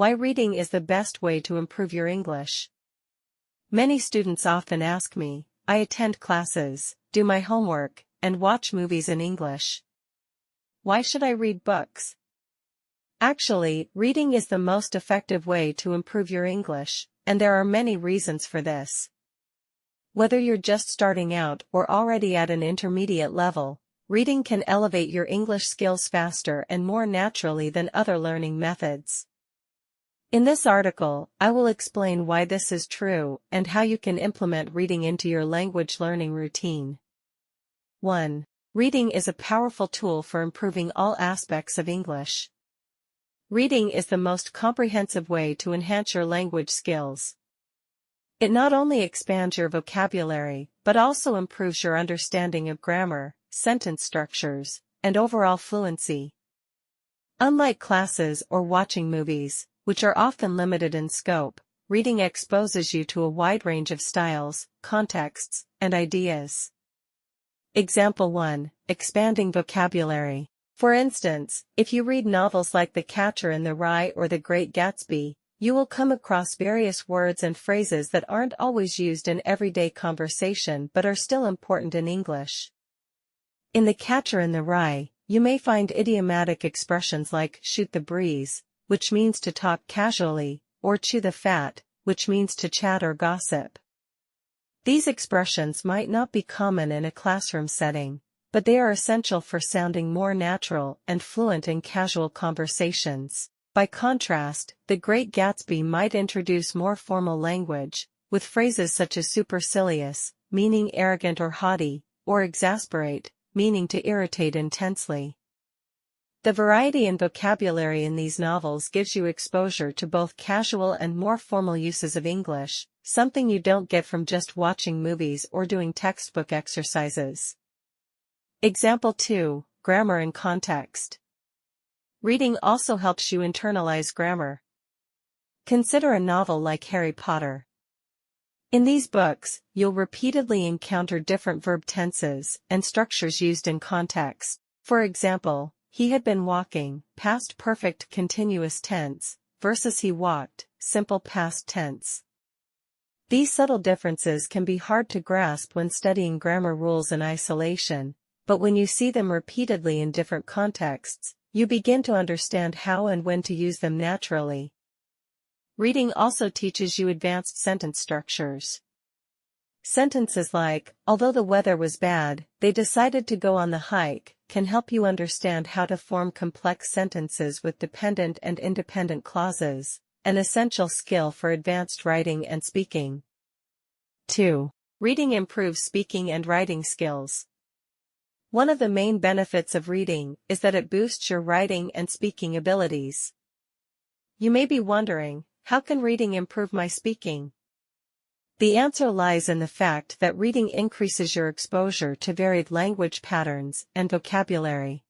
Why reading is the best way to improve your English. Many students often ask me, I attend classes, do my homework, and watch movies in English. Why should I read books? Actually, reading is the most effective way to improve your English, and there are many reasons for this. Whether you're just starting out or already at an intermediate level, reading can elevate your English skills faster and more naturally than other learning methods. In this article, I will explain why this is true and how you can implement reading into your language learning routine. 1. Reading is a powerful tool for improving all aspects of English. Reading is the most comprehensive way to enhance your language skills. It not only expands your vocabulary, but also improves your understanding of grammar, sentence structures, and overall fluency. Unlike classes or watching movies, which are often limited in scope, reading exposes you to a wide range of styles, contexts, and ideas. Example 1. Expanding vocabulary. For instance, if you read novels like The Catcher in the Rye or The Great Gatsby, you will come across various words and phrases that aren't always used in everyday conversation but are still important in English. In The Catcher in the Rye, you may find idiomatic expressions like shoot the breeze, which means to talk casually, or chew the fat, which means to chat or gossip. These expressions might not be common in a classroom setting, but they are essential for sounding more natural and fluent in casual conversations. By contrast, The Great Gatsby might introduce more formal language, with phrases such as supercilious, meaning arrogant or haughty, or exasperate, meaning to irritate intensely. The variety in vocabulary in these novels gives you exposure to both casual and more formal uses of English, something you don't get from just watching movies or doing textbook exercises. Example 2. Grammar and context. Reading also helps you internalize grammar. Consider a novel like Harry Potter. In these books, you'll repeatedly encounter different verb tenses and structures used in context. For example, he had been walking, past perfect continuous tense, versus he walked, simple past tense. These subtle differences can be hard to grasp when studying grammar rules in isolation, but when you see them repeatedly in different contexts, you begin to understand how and when to use them naturally. Reading also teaches you advanced sentence structures. Sentences like, although the weather was bad, they decided to go on the hike, can help you understand how to form complex sentences with dependent and independent clauses, an essential skill for advanced writing and speaking. 2. Reading improves speaking and writing skills. One of the main benefits of reading is that it boosts your writing and speaking abilities. You may be wondering, how can reading improve my speaking? The answer lies in the fact that reading increases your exposure to varied language patterns and vocabulary.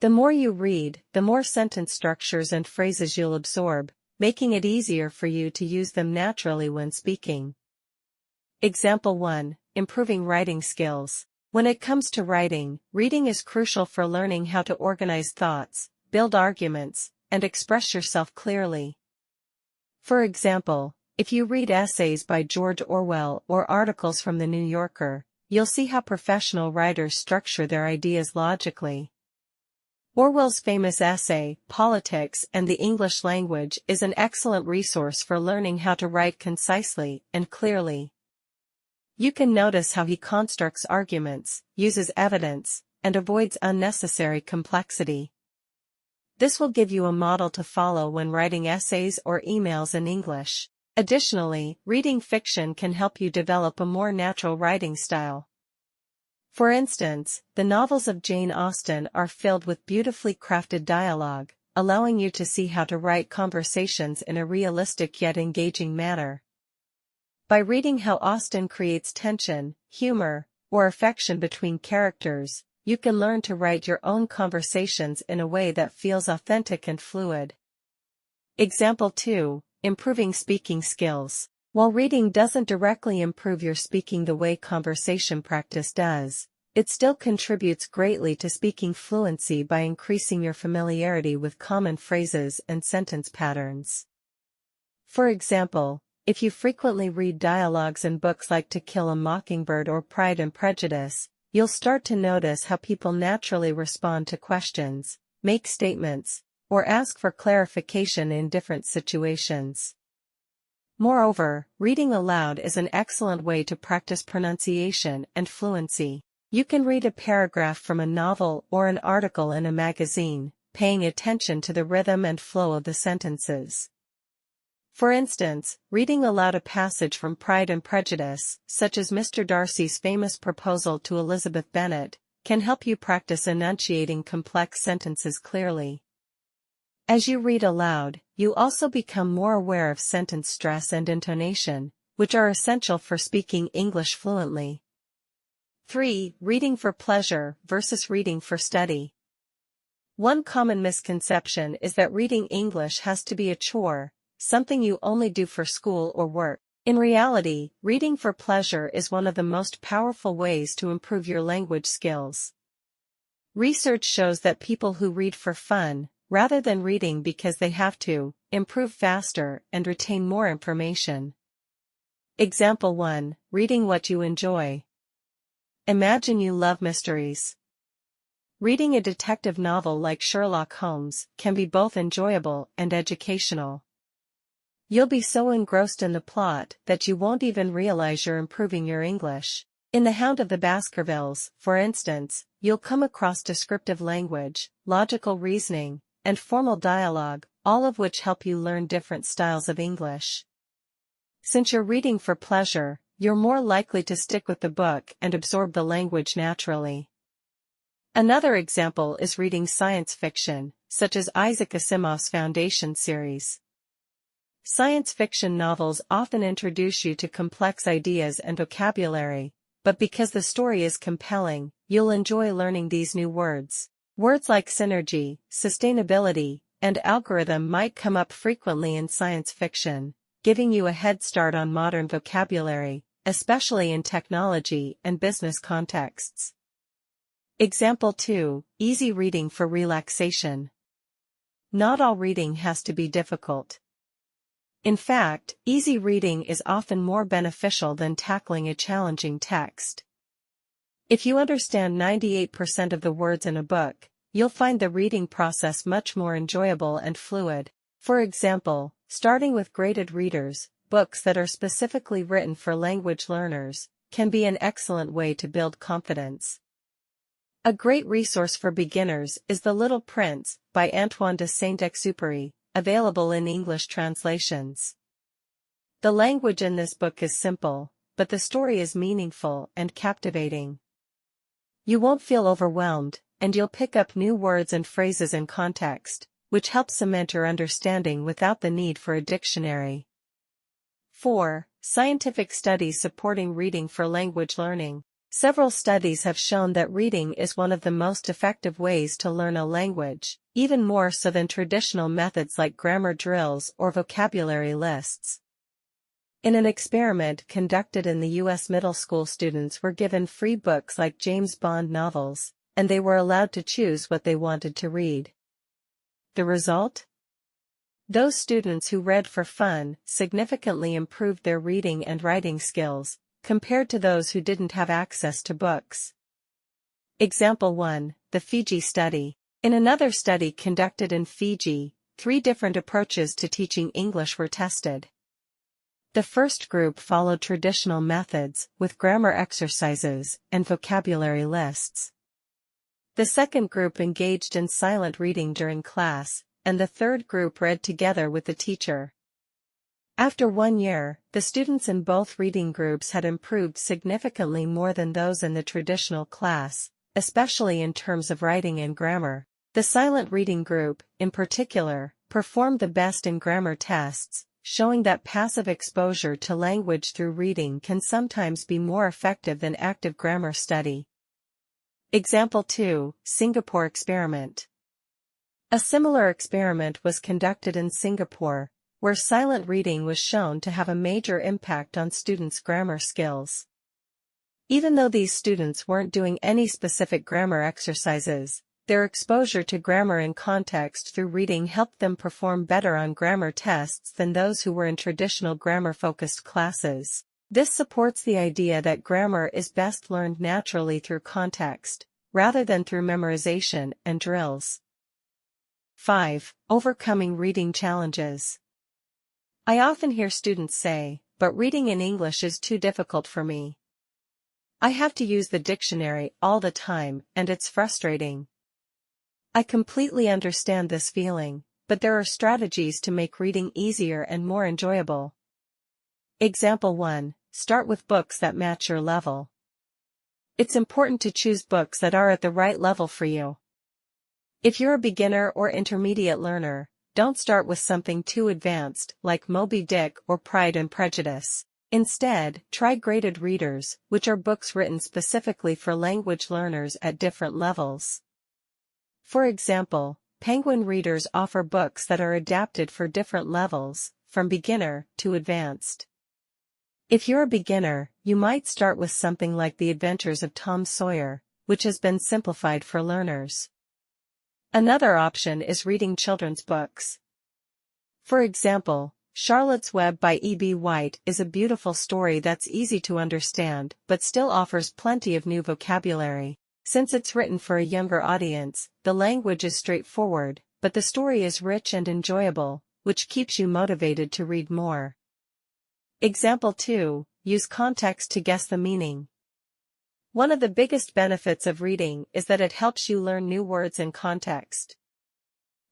The more you read, the more sentence structures and phrases you'll absorb, making it easier for you to use them naturally when speaking. Example 1. Improving writing skills. When it comes to writing, reading is crucial for learning how to organize thoughts, build arguments, and express yourself clearly. For example, if you read essays by George Orwell or articles from The New Yorker, you'll see how professional writers structure their ideas logically. Orwell's famous essay, Politics and the English Language, is an excellent resource for learning how to write concisely and clearly. You can notice how he constructs arguments, uses evidence, and avoids unnecessary complexity. This will give you a model to follow when writing essays or emails in English. Additionally, reading fiction can help you develop a more natural writing style. For instance, the novels of Jane Austen are filled with beautifully crafted dialogue, allowing you to see how to write conversations in a realistic yet engaging manner. By reading how Austen creates tension, humor, or affection between characters, you can learn to write your own conversations in a way that feels authentic and fluid. Example 2. Improving speaking skills. While reading doesn't directly improve your speaking the way conversation practice does, it still contributes greatly to speaking fluency by increasing your familiarity with common phrases and sentence patterns. For example, if you frequently read dialogues in books like To Kill a Mockingbird or Pride and Prejudice, you'll start to notice how people naturally respond to questions, make statements, or ask for clarification in different situations. Moreover, reading aloud is an excellent way to practice pronunciation and fluency. You can read a paragraph from a novel or an article in a magazine, paying attention to the rhythm and flow of the sentences. For instance, reading aloud a passage from Pride and Prejudice, such as Mr. Darcy's famous proposal to Elizabeth Bennet, can help you practice enunciating complex sentences clearly. As you read aloud, you also become more aware of sentence stress and intonation, which are essential for speaking English fluently. 3. Reading for pleasure versus reading for study. One common misconception is that reading English has to be a chore, something you only do for school or work. In reality, reading for pleasure is one of the most powerful ways to improve your language skills. Research shows that people who read for fun, rather than reading because they have to, improve faster and retain more information. Example 1. Reading what you enjoy. Imagine you love mysteries. Reading a detective novel like Sherlock Holmes can be both enjoyable and educational. You'll be so engrossed in the plot that you won't even realize you're improving your English. In The Hound of the Baskervilles, for instance, you'll come across descriptive language, logical reasoning, and formal dialogue, all of which help you learn different styles of English. Since you're reading for pleasure, you're more likely to stick with the book and absorb the language naturally. Another example is reading science fiction, such as Isaac Asimov's Foundation series. Science fiction novels often introduce you to complex ideas and vocabulary, but because the story is compelling, you'll enjoy learning these new words. Words like synergy, sustainability, and algorithm might come up frequently in science fiction, giving you a head start on modern vocabulary, especially in technology and business contexts. Example 2. Easy reading for relaxation. Not all reading has to be difficult. In fact, easy reading is often more beneficial than tackling a challenging text. If you understand 98% of the words in a book, you'll find the reading process much more enjoyable and fluid. For example, starting with graded readers, books that are specifically written for language learners, can be an excellent way to build confidence. A great resource for beginners is The Little Prince by Antoine de Saint-Exupéry, available in English translations. The language in this book is simple, but the story is meaningful and captivating. You won't feel overwhelmed, and you'll pick up new words and phrases in context, which helps cement your understanding without the need for a dictionary. 4. Scientific studies supporting reading for language learning. Several studies have shown that reading is one of the most effective ways to learn a language, even more so than traditional methods like grammar drills or vocabulary lists. In an experiment conducted in the U.S., middle school students were given free books like James Bond novels, and they were allowed to choose what they wanted to read. The result? Those students who read for fun significantly improved their reading and writing skills, compared to those who didn't have access to books. Example 1. The Fiji study. In another study conducted in Fiji, 3 different approaches to teaching English were tested. The first group followed traditional methods, with grammar exercises and vocabulary lists. The second group engaged in silent reading during class, and the third group read together with the teacher. After 1 year, the students in both reading groups had improved significantly more than those in the traditional class, especially in terms of writing and grammar. The silent reading group, in particular, performed the best in grammar tests, showing that passive exposure to language through reading can sometimes be more effective than active grammar study. Example 2. Singapore experiment. A similar experiment was conducted in Singapore, where silent reading was shown to have a major impact on students' grammar skills. Even though these students weren't doing any specific grammar exercises, their exposure to grammar in context through reading helped them perform better on grammar tests than those who were in traditional grammar-focused classes. This supports the idea that grammar is best learned naturally through context, rather than through memorization and drills. 5. Overcoming reading challenges. I often hear students say, "But reading in English is too difficult for me. I have to use the dictionary all the time, and it's frustrating." I completely understand this feeling, but there are strategies to make reading easier and more enjoyable. Example 1. Start with books that match your level. It's important to choose books that are at the right level for you. If you're a beginner or intermediate learner, don't start with something too advanced, like Moby Dick or Pride and Prejudice. Instead, try graded readers, which are books written specifically for language learners at different levels. For example, Penguin readers offer books that are adapted for different levels, from beginner to advanced. If you're a beginner, you might start with something like The Adventures of Tom Sawyer, which has been simplified for learners. Another option is reading children's books. For example, Charlotte's Web by E.B. White is a beautiful story that's easy to understand but still offers plenty of new vocabulary. Since it's written for a younger audience, the language is straightforward, but the story is rich and enjoyable, which keeps you motivated to read more. Example 2. Use context to guess the meaning. One of the biggest benefits of reading is that it helps you learn new words in context.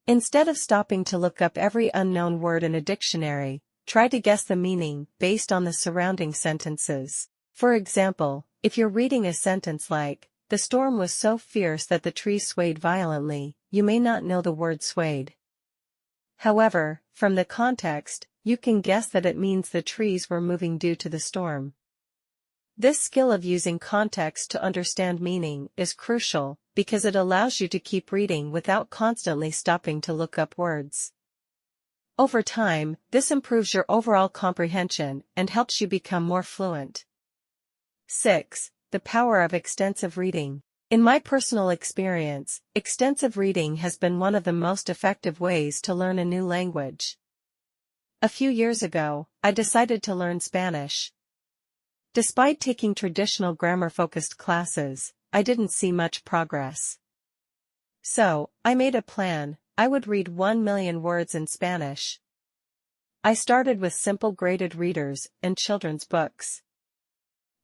Instead of stopping to look up every unknown word in a dictionary, try to guess the meaning based on the surrounding sentences. For example, if you're reading a sentence like, "The storm was so fierce that the trees swayed violently," you may not know the word swayed. However, from the context, you can guess that it means the trees were moving due to the storm. This skill of using context to understand meaning is crucial, because it allows you to keep reading without constantly stopping to look up words. Over time, this improves your overall comprehension and helps you become more fluent. 6. The power of extensive reading. In my personal experience, extensive reading has been one of the most effective ways to learn a new language. A few years ago, I decided to learn Spanish. Despite taking traditional grammar-focused classes, I didn't see much progress. So, I made a plan. I would read 1 million words in Spanish. I started with simple graded readers and children's books.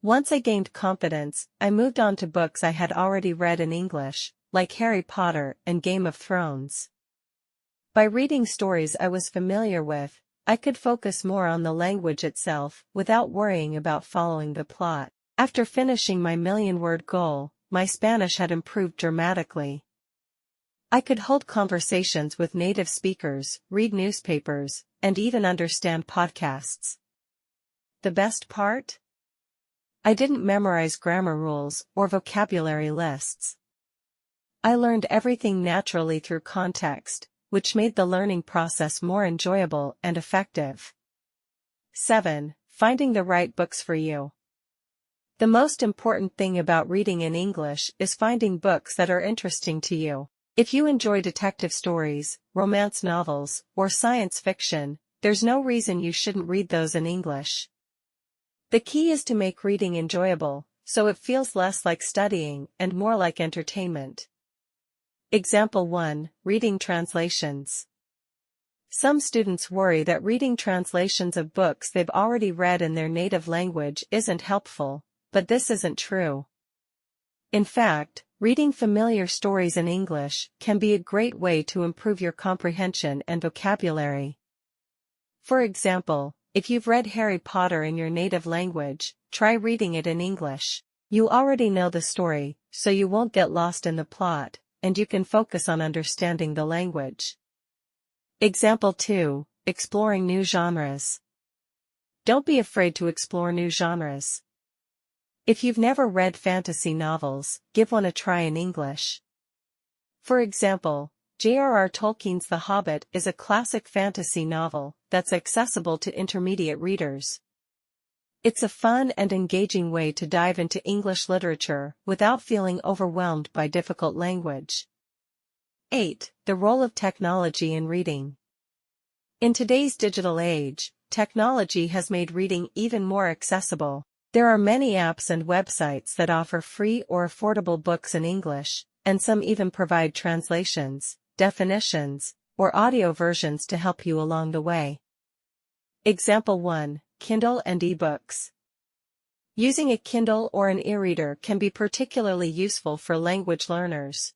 Once I gained confidence, I moved on to books I had already read in English, like Harry Potter and Game of Thrones. By reading stories I was familiar with, I could focus more on the language itself without worrying about following the plot. After finishing my million-word goal, my Spanish had improved dramatically. I could hold conversations with native speakers, read newspapers, and even understand podcasts. The best part? I didn't memorize grammar rules or vocabulary lists. I learned everything naturally through context, which made the learning process more enjoyable and effective. 7. Finding the right books for you. The most important thing about reading in English is finding books that are interesting to you. If you enjoy detective stories, romance novels, or science fiction, there's no reason you shouldn't read those in English. The key is to make reading enjoyable, so it feels less like studying and more like entertainment. Example 1. Reading translations. Some students worry that reading translations of books they've already read in their native language isn't helpful, but this isn't true. In fact, reading familiar stories in English can be a great way to improve your comprehension and vocabulary. For example, if you've read Harry Potter in your native language, try reading it in English. You already know the story, so you won't get lost in the plot, and you can focus on understanding the language. Example 2. Exploring new genres. Don't be afraid to explore new genres. If you've never read fantasy novels, give one a try in English. For example, J.R.R. Tolkien's The Hobbit is a classic fantasy novel that's accessible to intermediate readers. It's a fun and engaging way to dive into English literature without feeling overwhelmed by difficult language. 8. The role of technology in reading. In today's digital age, technology has made reading even more accessible. There are many apps and websites that offer free or affordable books in English, and some even provide translations, definitions, or audio versions to help you along the way. Example 1. Kindle and ebooks. Using a Kindle or an e-reader can be particularly useful for language learners.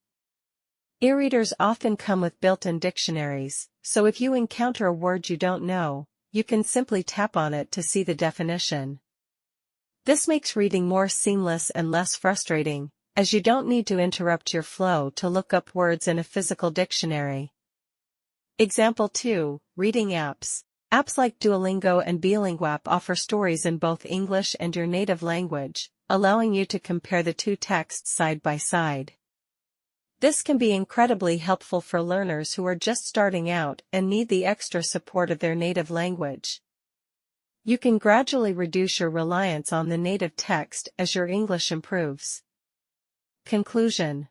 E-readers often come with built-in dictionaries, so if you encounter a word you don't know, you can simply tap on it to see the definition. This makes reading more seamless and less frustrating, as you don't need to interrupt your flow to look up words in a physical dictionary. Example 2. Reading apps. Apps like Duolingo and Bilinguapp offer stories in both English and your native language, allowing you to compare the two texts side by side. This can be incredibly helpful for learners who are just starting out and need the extra support of their native language. You can gradually reduce your reliance on the native text as your English improves. Conclusion.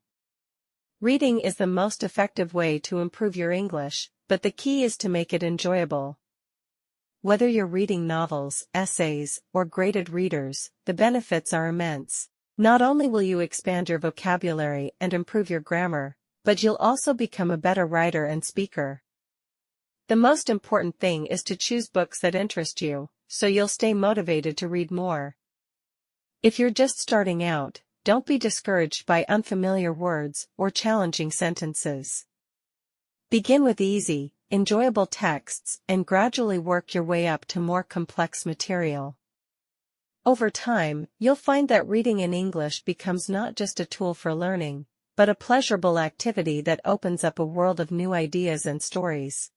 Reading is the most effective way to improve your English, but the key is to make it enjoyable. Whether you're reading novels, essays, or graded readers, the benefits are immense. Not only will you expand your vocabulary and improve your grammar, but you'll also become a better writer and speaker. The most important thing is to choose books that interest you, so you'll stay motivated to read more. If you're just starting out, don't be discouraged by unfamiliar words or challenging sentences. Begin with easy, enjoyable texts and gradually work your way up to more complex material. Over time, you'll find that reading in English becomes not just a tool for learning, but a pleasurable activity that opens up a world of new ideas and stories.